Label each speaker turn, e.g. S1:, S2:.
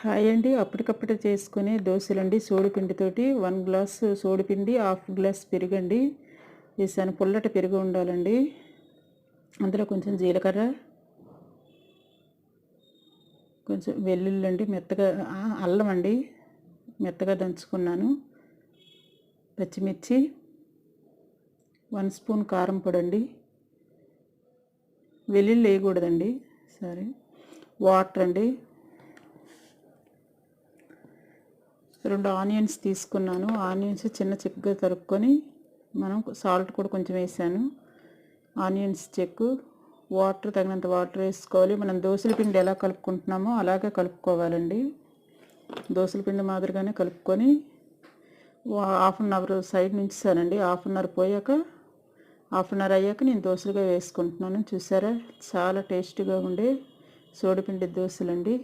S1: Hi అండి. అప్పటికప్పుడే చేసుకునే దోశలండి. సోడిపిండితోటి 1 గ్లాస్ సోడిపిండి, హాఫ్ గ్లాస్ పెరుగండి వేసాను. పుల్లటి పెరుగు ఉండాలండి. అందులో కొంచెం జీలకర్ర, కొంచెం వెల్లుల్లి అండి మెత్తగా, అల్లం అండి మెత్తగా దంచుకున్నాను, పచ్చిమిర్చి, 1 స్పూన్ కారం పొడి అండి, వెల్లుల్లి వేయకూడదండి, సారీ, వాటర్ అండి, 2 ఆనియన్స్ తీసుకున్నాను. ఆనియన్స్ చిన్న చిక్కగా తరుక్కొని, మనం సాల్ట్ కూడా కొంచెం వేసాను. ఆనియన్స్ చెక్కు, వాటర్ తగినంత వాటర్ వేసుకోవాలి. మనం దోశల పిండి ఎలా కలుపుకుంటున్నామో అలాగే కలుపుకోవాలండి. దోశల పిండి మాదిరిగానే కలుపుకొని హాఫ్ అన్ అవర్ సైడ్ నుంచానండి. హాఫ్ అన్ అవర్ పోయాక, హాఫ్ అన్ అవర్ అయ్యాక నేను దోశలుగా వేసుకుంటున్నాను. చూసారా, చాలా టేస్టీగా ఉండే సోడిపిండి దోశలండి.